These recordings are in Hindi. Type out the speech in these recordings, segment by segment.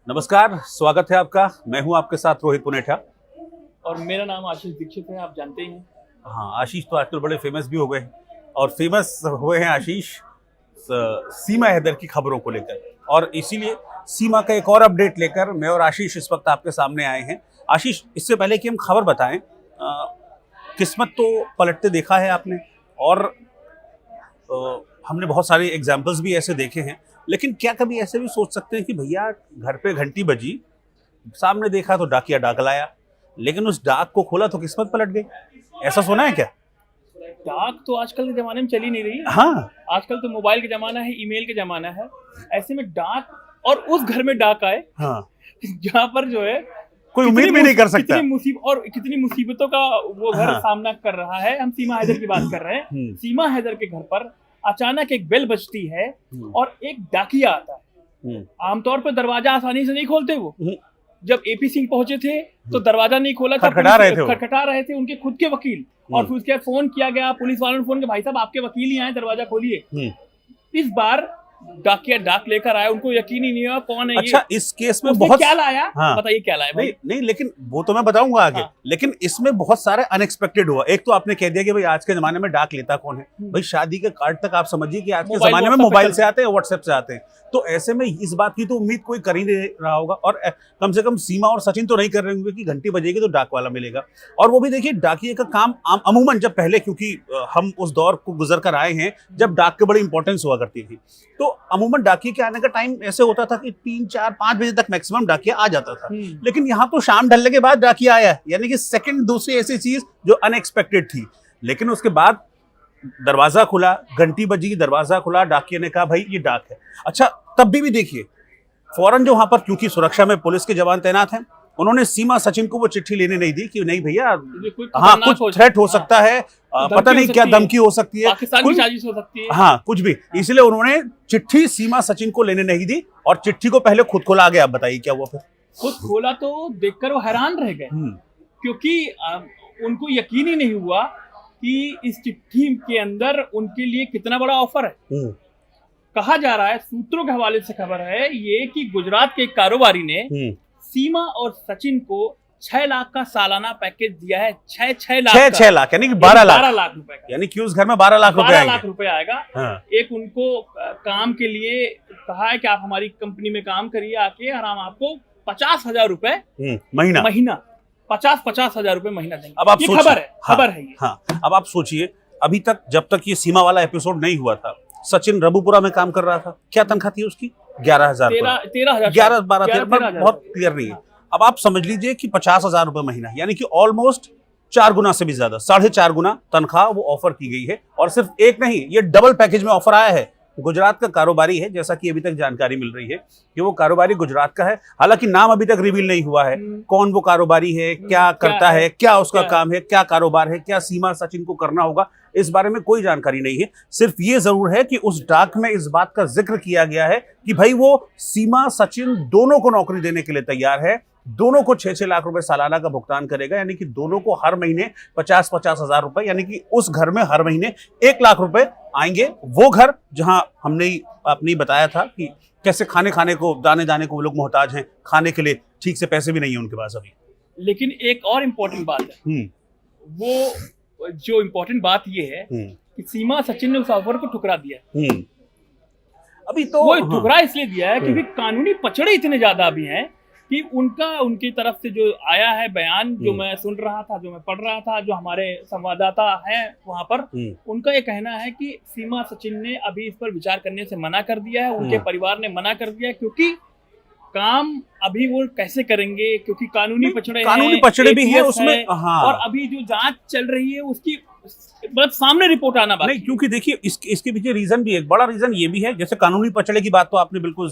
नमस्कार, स्वागत है आपका। मैं हूं आपके साथ रोहित पुनेठा। और मेरा नाम आशीष दीक्षित है, आप जानते ही हैं। हाँ, आशीष तो आजकल बड़े फेमस भी हो गए हैं और फेमस हुए हैं आशीष सीमा हैदर की खबरों को लेकर, और इसीलिए सीमा का एक और अपडेट लेकर मैं और आशीष इस वक्त आपके सामने आए हैं। आशीष, इससे पहले कि हम खबर बताएं, किस्मत तो पलटते देखा है आपने, और हमने बहुत सारे एग्जाम्पल्स भी ऐसे देखे हैं, लेकिन क्या कभी ऐसे भी सोच सकते हैं कि भैया घर पे घंटी बजी, सामने देखा तो डाकिया डाक लाया, लेकिन उस डाक को खोला तो किस्मत पलट गई? ऐसा सुना है क्या? डाक तो आजकल के जमाने में चली नहीं रही है। हाँ, आजकल तो मोबाइल के जमाना है, ईमेल के जमाना है। ऐसे में डाक, और उस घर में डाक आए हाँ, जहाँ पर जो है कोई उम्मीद भी नहीं कर सकता। कितनी मुसीबतों का वो घर हाँ। सामना कर रहा है। हम सीमा हैदर की बात कर रहे हैं। सीमा हैदर के घर पर अचानक एक बेल बजती है और एक डाकिया आता है। आमतौर पर दरवाजा आसानी से नहीं खोलते वो। जब एपी सिंह पहुंचे थे तो दरवाजा नहीं खोला था, खटखटा रहे थे उनके खुद के वकील। और फिर उसके बाद फोन किया गया, पुलिस वालों ने फोन किया, भाई साहब आपके वकील ही आए, दरवाजा खोलिए। इस बार डाकिया डाक लेकर आया, उनको यकीन ही नहीं हुआ कौन है। अच्छा, ये इस केस में बहुत क्या लाया? हाँ, बताइए क्या लाया भाई? नहीं, लेकिन वो तो मैं बताऊंगा आगे। हाँ। लेकिन इसमें बहुत सारे अनएक्सपेक्टेड हुआ। एक तो आपने कह दिया कि भाई आज के जमाने में डाक लेता कौन है। भाई शादी के कार्ड तक आप समझिए कि आज के जमाने में मोबाइल से आते हैं, व्हाट्सएप से आते हैं। तो ऐसे में इस बात की तो उम्मीद कोई कर ही नहीं रहा होगा, और कम से कम सीमा और सचिन तो नहीं कर रहे होंगे कि घंटी बजेगी तो डाक वाला मिलेगा। और वो भी देखिए, डाकिए का काम अमूमन जब पहले, क्योंकि हम उस दौर को गुजर कर आए हैं जब डाक की बड़ी इंपॉर्टेंस हुआ करती थी, तो अमूमन डाकिए के आने का टाइम ऐसे होता था कि 3, 4, 5 बजे तक मैक्सिमम डाकिया आ जाता था। लेकिन यहाँ तो शाम ढलने के बाद डाकिया आया, यानी कि सेकंड दूसरी ऐसी चीज जो अनएक्सपेक्टेड थी। लेकिन उसके बाद दरवाजा खुला, घंटी बजी, दरवाजा खुला, डाकिया ने कहा भाई ये डाक है। अच्छा, तब भी देखिए फौरन जो वहां पर, क्योंकि सुरक्षा में पुलिस के जवान तैनात हैं, उन्होंने सीमा सचिन को वो चिट्ठी लेने नहीं दी कि नहीं भैया, हाँ कुछ थ्रेट हो सकता है, पता नहीं क्या धमकी हो सकती है, पाकिस्तान की साजिश हो सकती है, हाँ कुछ भी। इसलिए उन्होंने चिट्ठी सीमा सचिन को लेने नहीं दी, और चिट्ठी को पहले खुद खोला गया। आप बताइए क्या हुआ फिर? खुद खोला तो देखकर वो हैरान रह गए, क्योंकि उनको यकीन ही नहीं हुआ कि इस चिट्ठी के अंदर उनके लिए कितना बड़ा ऑफर है। कहा जा रहा है, सूत्रों के हवाले से खबर है ये, कि गुजरात के एक कारोबारी ने सीमा और सचिन को 6 लाख का सालाना पैकेज दिया है। 6 लाख यानी कि 12 लाख रुपए का, यानी कि उस घर में 12 लाख रुपए आएगा। हाँ। एक उनको काम के लिए कहा है कि आप हमारी कंपनी में काम करिए आके, और हम आपको 50,000 रुपए महीना 50,000 रुपए महीना देंगे। अब आप ये खबर है ये। हाँ, अब आप सोचिए, अभी तक जब तक ये सीमा वाला एपिसोड नहीं हुआ था, सचिन रबुपुरा में काम कर रहा था। क्या तनख्वाह थी उसकी? 11,000, 11, 12, 13, बहुत क्लियर नहीं है। अब आप समझ लीजिए कि 50,000 रुपए महीना, यानी कि ऑलमोस्ट 4 गुना से भी ज्यादा, 4.5 गुना तनख्वाह वो ऑफर की गई है। और सिर्फ एक नहीं, ये डबल पैकेज में ऑफर आया है। गुजरात का कारोबारी है, जैसा कि अभी तक जानकारी मिल रही है कि वो कारोबारी गुजरात का है। हालांकि नाम अभी तक रिवील नहीं हुआ है, कौन वो कारोबारी है, क्या करता है, क्या उसका काम है, क्या कारोबार है, क्या सीमा सचिन को करना होगा, इस बारे में कोई जानकारी नहीं है। सिर्फ ये जरूर है कि उस डाक में इस बात का जिक्र किया गया है कि भाई वो सीमा सचिन दोनों को नौकरी देने के लिए तैयार है, दोनों को 6-6 लाख रुपए सालाना का भुगतान करेगा, यानी कि दोनों को हर महीने 50-50 हजार रुपए, यानी कि उस घर में हर महीने 1 लाख रुपए आएंगे। वो घर जहां आपने बताया था कि कैसे खाने को, दाने को वो लोग मोहताज हैं, खाने के लिए ठीक से पैसे भी नहीं है उनके पास अभी। लेकिन एक और इम्पोर्टेंट बात है, वो जो इम्पोर्टेंट बात ये है कि सीमा सचिन ने उस ऑफर को ठुकरा दिया। अभी तो वो ठुकरा इसलिए दिया है क्योंकि कानूनी पचड़े इतने ज्यादा अभी हैं कि उनकी तरफ से जो आया है बयान, जो मैं सुन रहा था, जो मैं पढ़ रहा था, जो हमारे संवाददाता हैं वहां पर, उनका ये कहना है कि सीमा सचिन ने अभी इस पर विचार करने से मना कर दिया है, उनके परिवार ने मना कर दिया है, क्योंकि काम अभी वो कैसे करेंगे, क्योंकि कानूनी पचड़े भी हैं उसमें। हाँ। और अभी जो जांच चल रही है उसकी मतलब सामने रिपोर्ट आना बाकी नहीं, क्योंकि देखिए इसके पीछे रीजन भी, एक बड़ा रीजन ये भी है। जैसे कानूनी पचड़े की बात तो आपने बिल्कुल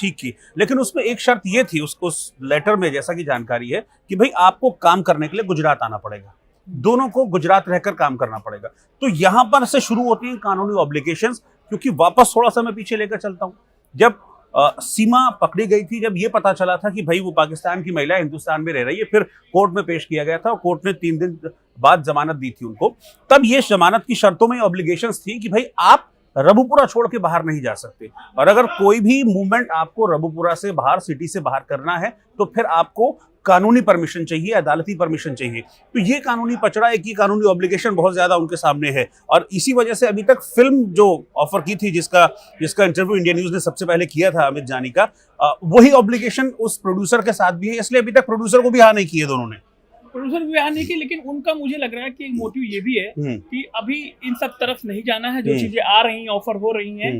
ठीक की, लेकिन उसमें एक शर्त ये थी उस लेटर में, जैसा कि जानकारी है कि भाई आपको काम करने के लिए गुजरात आना पड़ेगा, दोनों को गुजरात रहकर काम करना पड़ेगा। तो यहां पर से शुरू होती हैं कानूनी ऑब्लिगेशंस। क्योंकि वापस थोड़ा सा मैं पीछे लेकर चलता हूं, जब सीमा पकड़ी गई थी, जब ये पता चला था कि भाई वो पाकिस्तान की महिला हिंदुस्तान में रह रही है, फिर कोर्ट में पेश किया गया था और कोर्ट ने 3 दिन बाद जमानत दी थी उनको। तब ये जमानत की शर्तों में ऑब्लिगेशंस थी कि भाई आप रबुपुरा छोड़ के बाहर नहीं जा सकते। और अगर कोई भी मूवमेंट आपको रबुपुरा से बाहर, सिटी से बाहर करना है तो फिर आपको कानूनी परमिशन चाहिए, अदालती परमिशन चाहिए। तो ये कानूनी पचड़ा है कि कानूनी ऑब्लिगेशन बहुत ज्यादा उनके सामने है। और इसी वजह से अभी तक फिल्म जो ऑफर की थी, जिसका इंटरव्यू इंडिया न्यूज ने सबसे पहले किया था अमित जानी का, वही ऑब्लिगेशन उस प्रोड्यूसर के साथ भी है, इसलिए अभी तक प्रोड्यूसर को भी हाँ नहीं किए दोनों ने। प्रोड्यूसर भी यहाँ नहीं की, लेकिन उनका मुझे लग रहा है कि एक मोटिव ये भी है कि अभी इन सब तरफ नहीं जाना है। जो चीजें आ रही हैं, ऑफर हो रही हैं,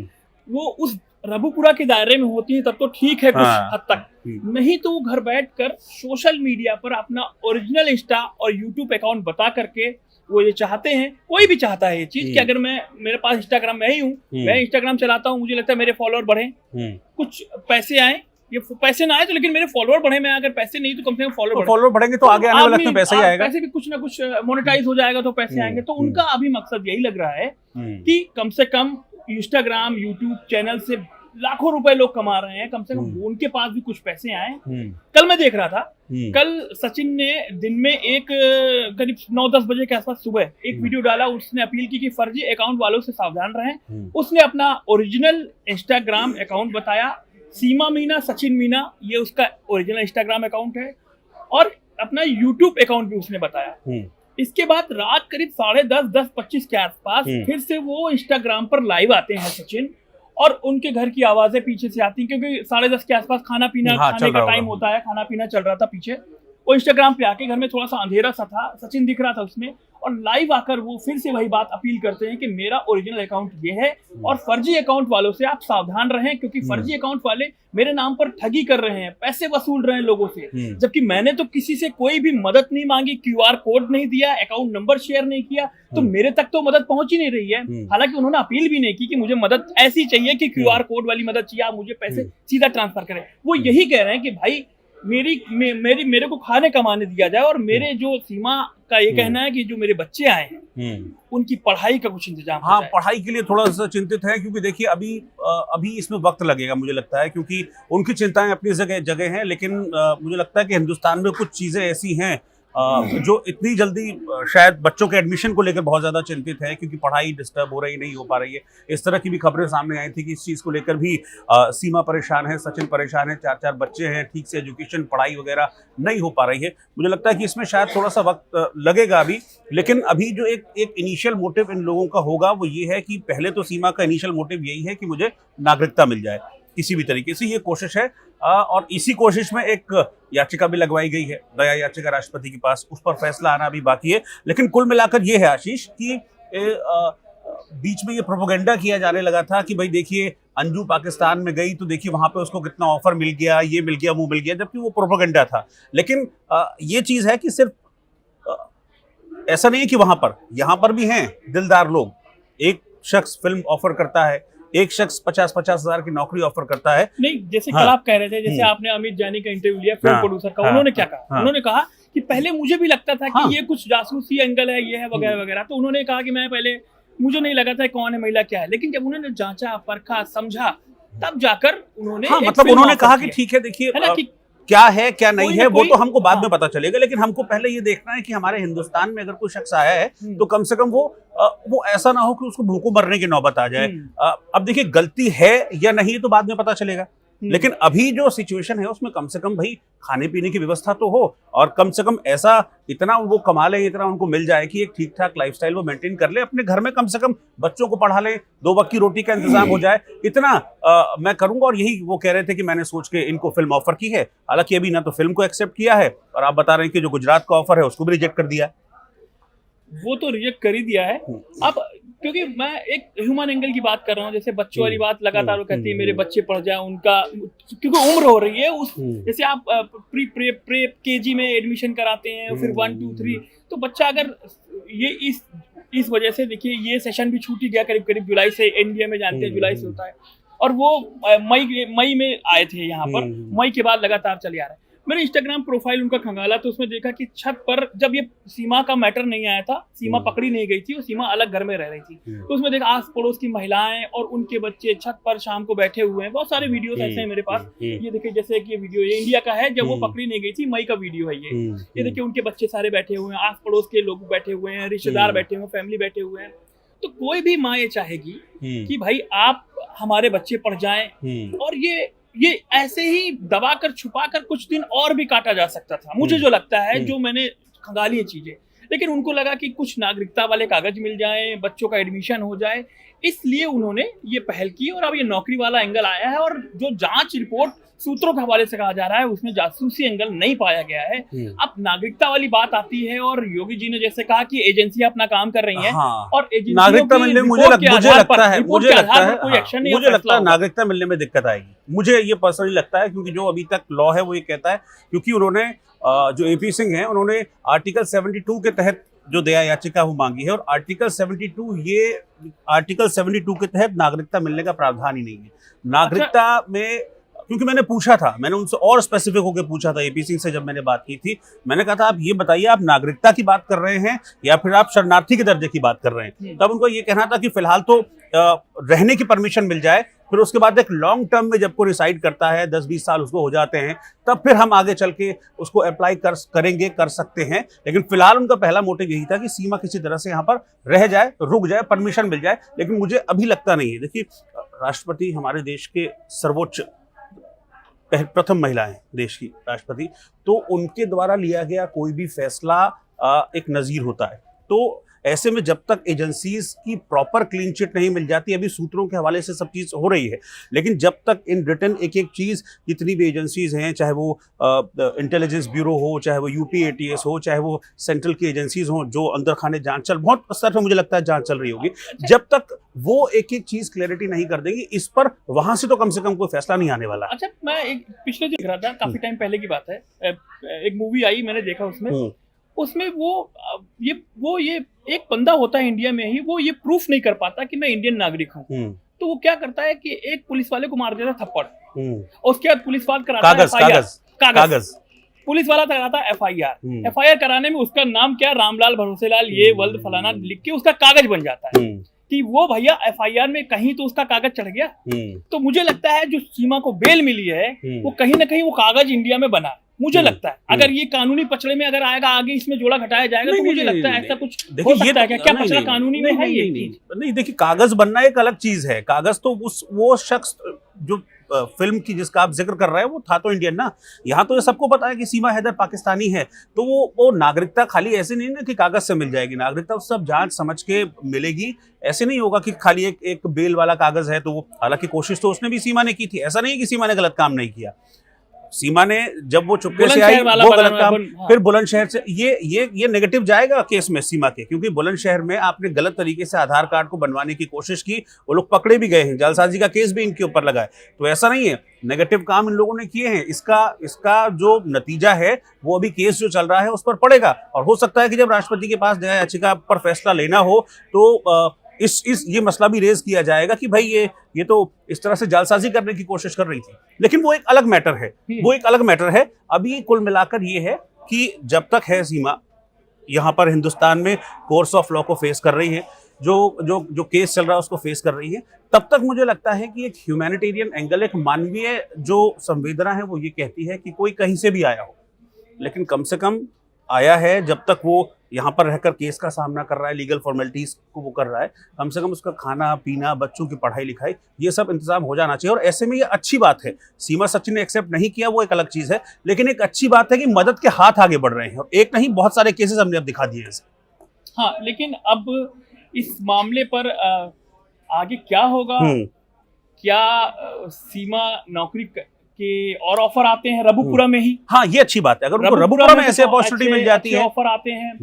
वो उस रबुपुरा के दायरे में होती हैं तब तो ठीक है कुछ हद तक, नहीं तो वो घर बैठकर सोशल मीडिया पर अपना ओरिजिनल इंस्टा और यूट्यूब अकाउंट बता करके वो ये चाहते हैं, कोई भी चाहता है ये चीज कि अगर मेरे पास इंस्टाग्राम मैं ही हूँ, मैं इंस्टाग्राम चलाता हूँ, मुझे लगता है मेरे फॉलोअर बढ़े, कुछ पैसे आए, ये पैसे ना आए तो लेकिन मेरे फॉलोअर बढ़े। मैं अगर पैसे नहीं तो कम से कम फॉलोअर बढ़ेंगे तो आगे आने वाले वक्त में पैसा ही आएगा, पैसे भी कुछ ना कुछ मोनेटाइज हो जाएगा तो पैसे आएंगे। तो उनका अभी मकसद यही लग रहा है कि कम से कम इंस्टाग्राम यूट्यूब चैनल से लाखों रुपए लोग कमा रहे हैं, कम से कम उनके पास भी कुछ पैसे आए। कल मैं देख रहा था, कल सचिन ने दिन में एक करीब 9-10 बजे के आसपास सुबह एक वीडियो डाला, उसने अपील की कि फर्जी अकाउंट वालों से सावधान रहें। उसने अपना ओरिजिनल इंस्टाग्राम अकाउंट बताया, सीमा मीना सचिन मीना, ये उसका ओरिजिनल इंस्टाग्राम अकाउंट है, और अपना यूट्यूब अकाउंट भी उसने बताया। इसके बाद रात करीब 10:30, 10:25 के आसपास फिर से वो इंस्टाग्राम पर लाइव आते हैं सचिन, और उनके घर की आवाजें पीछे से आती, क्योंकि 10:30 के आसपास खाने का टाइम होता है, खाना पीना चल रहा था पीछे। वो इंस्टाग्राम पे आके, घर में थोड़ा सा अंधेरा सा था, सचिन दिख रहा था उसमें, और लाइव आकर वो फिर से वही बात अपील करते हैं कि मेरा ओरिजिनल अकाउंट ये है और फर्जी अकाउंट वालों से आप सावधान रहें, क्योंकि फर्जी अकाउंट वाले मेरे नाम पर ठगी कर रहे हैं, पैसे वसूल रहे हैं लोगों से, जबकि मैंने तो किसी से कोई भी मदद नहीं मांगी, QR कोड नहीं दिया, अकाउंट नंबर शेयर नहीं किया, तो मेरे तक तो मदद पहुंच ही नहीं रही है। हालांकि उन्होंने अपील भी नहीं की कि मुझे मदद ऐसी चाहिए कि QR कोड वाली मदद चाहिए, आप मुझे पैसे सीधा ट्रांसफर करें। वो यही कह रहे हैं कि भाई मेरे को खाने कमाने दिया जाए, और मेरे जो सीमा का ये कहना है कि जो मेरे बच्चे आए हैं उनकी पढ़ाई का कुछ इंतजाम। हाँ, पढ़ाई के लिए थोड़ा सा चिंतित है, क्योंकि देखिए अभी इसमें वक्त लगेगा मुझे लगता है, क्योंकि उनकी चिंताएं अपनी जगह हैं, लेकिन मुझे लगता है कि हिंदुस्तान में कुछ चीजें ऐसी हैं जो इतनी जल्दी शायद बच्चों के एडमिशन को लेकर बहुत ज्यादा चिंतित है, क्योंकि पढ़ाई डिस्टर्ब हो रही, नहीं हो पा रही है। इस तरह की भी खबरें सामने आई थी कि इस चीज को लेकर भी सीमा परेशान है, सचिन परेशान है, 4 बच्चे हैं, ठीक से एजुकेशन पढ़ाई वगैरह नहीं हो पा रही है। मुझे लगता है कि इसमें शायद थोड़ा सा वक्त लगेगा अभी, लेकिन अभी जो एक इनिशियल मोटिव इन लोगों का होगा वो ये है कि पहले तो सीमा का इनिशियल मोटिव यही है कि मुझे नागरिकता मिल जाए किसी भी तरीके से, ये कोशिश है। और इसी कोशिश में एक याचिका भी लगवाई गई है, दया याचिका राष्ट्रपति के पास, उस पर फैसला आना भी बाकी है। लेकिन कुल मिलाकर ये है आशीष कि बीच में ये प्रोपेगेंडा किया जाने लगा था कि भाई देखिए अंजू पाकिस्तान में गई तो देखिए वहां पे उसको कितना ऑफर मिल गया, ये मिल गया, वो मिल गया, जबकि वो प्रोपेगेंडा था। लेकिन ये चीज है कि सिर्फ ऐसा नहीं है कि यहाँ पर भी हैं दिलदार लोग। एक शख्स फिल्म ऑफर करता है, एक शख्स 50-50 हजार की नौकरी ऑफर करता है। नहीं, जैसे कल आप कह रहे थे, जैसे आपने अमित जानी का इंटरव्यू लिया, फिल्म प्रोड्यूसर का, उन्होंने क्या कहा? उन्होंने कहा कि पहले मुझे भी लगता था कि ये कुछ जासूसी एंगल है, ये है वगैरह वगैरह, तो उन्होंने कहा कि मैं पहले मुझे नहीं लगा था कौन है महिला क्या है, लेकिन जब उन्होंने जांचा, परखा, समझा, तब जाकर उन्होंने मतलब उन्होंने कहा कि ठीक है, देखिए क्या है क्या नहीं है वो तो हमको बाद में पता चलेगा, लेकिन हमको पहले ये देखना है कि हमारे हिंदुस्तान में अगर कोई शख्स आया है तो कम से कम वो ऐसा ना हो कि उसको भूखों मरने की नौबत आ जाए। अब देखिए गलती है या नहीं तो बाद में पता चलेगा, लेकिन अभी जो सिचुएशन है उसमें कम से कम भाई खाने पीने की व्यवस्था तो हो, और कम से कम ऐसा इतना वो कमा ले, इतना उनको मिल जाए कि एक ठीक ठाक लाइफस्टाइल वो मेंटेन कर ले, अपने घर में कम से कम बच्चों को पढ़ा ले, 2 वक्त की रोटी का इंतजाम हो जाए, इतना मैं करूंगा। और यही वो कह रहे थे कि मैंने सोच के इनको फिल्म ऑफर की है। हालांकि अभी ना तो फिल्म को एक्सेप्ट किया है, और आप बता रहे हैं कि जो गुजरात का ऑफर है उसको भी रिजेक्ट कर दिया। वो तो रिजेक्ट कर ही दिया है। अब क्योंकि मैं एक ह्यूमन एंगल की बात कर रहा हूँ, जैसे बच्चों वाली बात लगातार वो कहती है मेरे बच्चे पढ़ जाए, उनका क्योंकि उम्र हो रही है उस, जैसे आप प्री केजी में एडमिशन कराते हैं, फिर 1, 2, 3, तो बच्चा अगर ये इस वजह से देखिए ये सेशन भी छूट ही गया करीब जुलाई से, इंडिया में जानते हैं जुलाई से होता है, और वो मई में आए थे यहाँ पर, मई के बाद लगातार चले आ रहे हैं। मैंने इंस्टाग्राम प्रोफाइल उनका खंगाला तो उसमें देखा कि छत पर, जब ये सीमा का मैटर नहीं आया था, सीमा पकड़ी नहीं गई थी, वो सीमा अलग घर में रह रही थी, तो उसमें देखा आस पड़ोस की महिलाएं और उनके बच्चे छत पर शाम को बैठे हुए हैं। बहुत सारे वीडियोस ऐसे हैं मेरे पास, ये देखिए, जैसे कि ये वीडियो ये इंडिया का है, जब वो पकड़ी नहीं गई थी, मई का वीडियो है ये देखिए, उनके बच्चे सारे बैठे हुए हैं, आस पड़ोस के लोग बैठे हुए हैं, रिश्तेदार बैठे हुए हैं, फैमिली बैठे हुए हैं। तो कोई भी माँ ये चाहेगी कि भाई आप हमारे बच्चे पढ़ जाएं, और ये ऐसे ही दबाकर छुपाकर कुछ दिन और भी काटा जा सकता था, मुझे जो लगता है, जो मैंने खंगाली चीजें। लेकिन उनको लगा कि कुछ नागरिकता वाले कागज मिल जाए, बच्चों का एडमिशन हो जाए, इसलिए उन्होंने ये पहल की। और अब ये नौकरी वाला एंगल आया है, और जो जांच रिपोर्ट सूत्रों के हवाले से कहा जा रहा है उसमें जासूसी एंगल नहीं पाया गया है। अब नागरिकता वाली बात आती है, और योगी जी ने जैसे कहा कि एजेंसियां अपना काम कर रही हैं, और नागरिकता मिलने में मुझे लगता है नागरिकता मिलने में दिक्कत आएगी, मुझे ये पर्सनली लगता है, क्योंकि जो अभी तक लॉ है वो ये कहता है, क्योंकि उन्होंने जो एपी सिंह हैं उन्होंने आर्टिकल 72 के तहत जो दया याचिका वो मांगी है, और आर्टिकल 72 के तहत नागरिकता मिलने का प्रावधान ही नहीं है। नागरिकता में, क्योंकि मैंने पूछा था, मैंने उनसे और स्पेसिफिक होकर पूछा था एपी सिंह से, जब मैंने बात की थी, मैंने कहा था आप ये बताइए आप नागरिकता की बात कर रहे हैं या फिर आप शरणार्थी के दर्जे की बात कर रहे हैं। तब उनको ये कहना था कि फिलहाल तो रहने की परमिशन मिल जाए, फिर उसके बाद एक लॉन्ग टर्म में जब को रिसाइड करता है, 10-20 साल उसको हो जाते हैं, तब फिर हम आगे चल के उसको अप्लाई कर सकते हैं। लेकिन फिलहाल उनका पहला मोटिव यही था कि सीमा किसी तरह से यहाँ पर रह जाए, रुक जाए, परमिशन मिल जाए। लेकिन मुझे अभी लगता नहीं है, देखिए राष्ट्रपति हमारे देश के सर्वोच्च प्रथम महिला है देश की राष्ट्रपति, तो उनके द्वारा लिया गया कोई भी फैसला एक नजीर होता है। तो ऐसे में जब तक एजेंसीज की प्रॉपर क्लीन चिट नहीं मिल जाती, अभी सूत्रों के हवाले से सब चीज हो रही है, लेकिन जब तक इन रिटर्न एक एक चीज, जितनी भी एजेंसीज हैं, चाहे वो इंटेलिजेंस ब्यूरो हो, चाहे वो यूपी एटीएस हो, चाहे वो सेंट्रल की एजेंसीज हो, जो अंदर खाने जांच बहुत स्तर पर मुझे लगता है जांच चल रही होगी, जब तक वो एक एक चीज क्लैरिटी नहीं कर देंगी इस पर, वहां से तो कम कोई फैसला नहीं आने वाला। अच्छा, मैं एक पिछले दिन रहा था, काफी टाइम पहले की बात है, एक मूवी आई, मैंने देखा उसमें वो ये एक बंदा होता है इंडिया में ही, वो ये प्रूफ नहीं कर पाता कि मैं इंडियन नागरिक हूँ, तो वो क्या करता है कि एक पुलिस वाले को मार देता थप्पड़, और उसके बाद पुलिस वाला कराता है कागज, पुलिस वाला कराता है एफआईआर कराने में उसका नाम क्या, रामलाल भरोसेलाल ये वल्द फलाना लिख के उसका कागज बन जाता है कि वो भैया एफआईआर में कहीं तो उसका कागज चढ़ गया। तो मुझे लगता है जो सीमा को बेल मिली है वो कहीं ना कहीं वो कागज इंडिया में बना, मुझे लगता है। अगर ये कानूनी पचड़े में अगर आएगा, आगे इसमें जोड़ा घटाया जाएगा, तो मुझे लगता है ऐसा कुछ हो सकता है। क्या पचड़ा कानूनी में है ये चीज? नहीं, देखिए कागज बनना एक अलग चीज है। कागज तो वो शख्स जो फिल्म की जिसका आप जिक्र कर रहे हैं वो था तो इंडियन ना। यहाँ तो ये सबको पता है कि सीमा हैदर पाकिस्तानी है, तो वो नागरिकता खाली ऐसे नहीं ना कि कागज से मिल जाएगी। नागरिकता सब जांच समझ के मिलेगी। ऐसे नहीं होगा कि खाली एक बेल वाला कागज है तो वो, हालांकि कोशिश तो उसने भी सीमा ने की थी, ऐसा नहीं है कि सीमा ने गलत काम नहीं किया। सीमा ने जब वो चुपके से आई वो गलत काम, फिर बुलंदशहर से ये नेगेटिव जाएगा केस में सीमा के, क्योंकि बुलंदशहर में आपने गलत तरीके से आधार कार्ड को बनवाने की कोशिश की, वो लोग पकड़े भी गए हैं, जालसाजी का केस भी इनके ऊपर लगा है। तो ऐसा नहीं है, नेगेटिव काम इन लोगों ने किए हैं। इसका जो नतीजा है वो अभी केस जो चल रहा है उस पर पड़ेगा, और हो सकता है कि जब राष्ट्रपति के पास दया याचिका पर फैसला लेना हो तो ये मसला भी रेज किया जाएगा कि भाई ये तो इस तरह से जालसाजी करने की कोशिश कर रही थी। लेकिन वो एक अलग मैटर है। अभी कुल मिलाकर ये है कि जब तक है सीमा यहाँ पर हिंदुस्तान में कोर्स ऑफ लॉ को फेस कर रही है, जो केस चल रहा है उसको फेस कर रही है, तब तक मुझे लगता है कि एक ह्यूमैनिटेरियन एंगल, एक मानवीय जो संवेदना है वो ये कहती है कि कोई कहीं से भी आया हो, लेकिन कम से कम आया है, जब तक वो यहाँ पर रहकर केस का सामना कर रहा है, लीगल फॉर्मेलिटीज को वो कर रहा है, कम से कम उसका खाना पीना, बच्चों की पढ़ाई लिखाई, ये सब इंतजाम हो जाना चाहिए। और ऐसे में ये अच्छी बात है। सीमा सचिन ने एक्सेप्ट नहीं किया, वो एक अलग चीज है, लेकिन एक अच्छी बात है कि मदद के हाथ आगे बढ़ रहे हैं, और एक नहीं बहुत सारे केसेस हमने अब दिखा दिए हैं। हाँ, लेकिन अब इस मामले पर आगे क्या होगा? क्या सीमा नौकरी के और ऑफर आते हैं रबुपुरा में ही? हाँ, ये अच्छी बात है। अगर उनको रबुपुरा में ऐसे अपॉर्चुनिटी मिल जाती है, ऑफर आते हैं,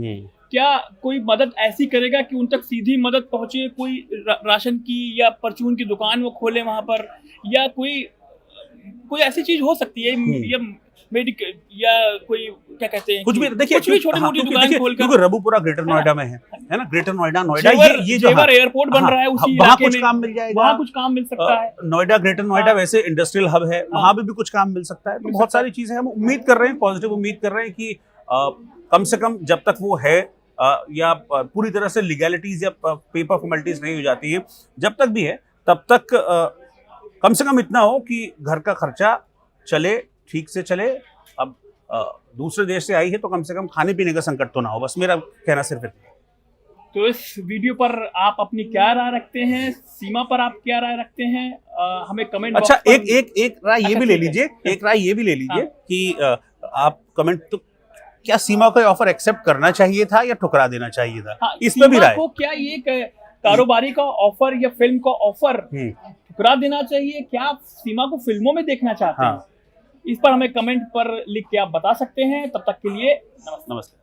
क्या कोई मदद ऐसी करेगा कि उन तक सीधी मदद पहुंचे? कोई राशन की या परचून की दुकान वो खोले वहां पर, या कोई ऐसी चीज हो सकती है, या मेडिकल, या कोई क्या कहते हैं, कुछ भी देखिए, कुछ भी छोटी मोटी दुकान खोलकर, क्योंकि रबुपुरा ग्रेटर नोएडा में है ना, ग्रेटर नोएडा ये जो एयरपोर्ट बन रहा है उसी वहाँ कुछ काम मिल जाएगा, वहाँ कुछ काम मिल सकता है। नोएडा, ग्रेटर नोएडा वैसे इंडस्ट्रियल हब है, वहाँ भी कुछ काम मिल सकता है। तो बहुत सारी चीजें हम उम्मीद कर रहे हैं, पॉजिटिव उम्मीद कर रहे हैं कि कम से कम जब तक वो है या पूरी तरह से लीगैलिटीज या पेपर फॉर्मेलिटीज नहीं हो जाती है, जब तक भी है तब तक कम से कम इतना हो कि घर का खर्चा चले, ठीक से चले। अब दूसरे देश से आई है तो कम से कम खाने पीने का संकट तो ना हो, बस मेरा कहना सिर्फ इतना। तो इस वीडियो पर आप अपनी क्या राय रखते हैं, सीमा पर आप क्या राय रखते हैं, हमें कमेंट अच्छा बॉक्स एक राय ये भी ले लीजिए, एक राय ये भी ले लीजिए कि आप कमेंट तो क्या सीमा को ऑफर एक्सेप्ट करना चाहिए था या ठुकरा देना चाहिए था, इसमें भी राय को क्या ये कारोबारी का ऑफर या फिल्म का ऑफर ठुकरा देना चाहिए, क्या आप सीमा को फिल्मों में देखना चाहते हैं, इस पर हमें कमेंट पर लिख के आप बता सकते हैं। तब तक के लिए नमस्ते।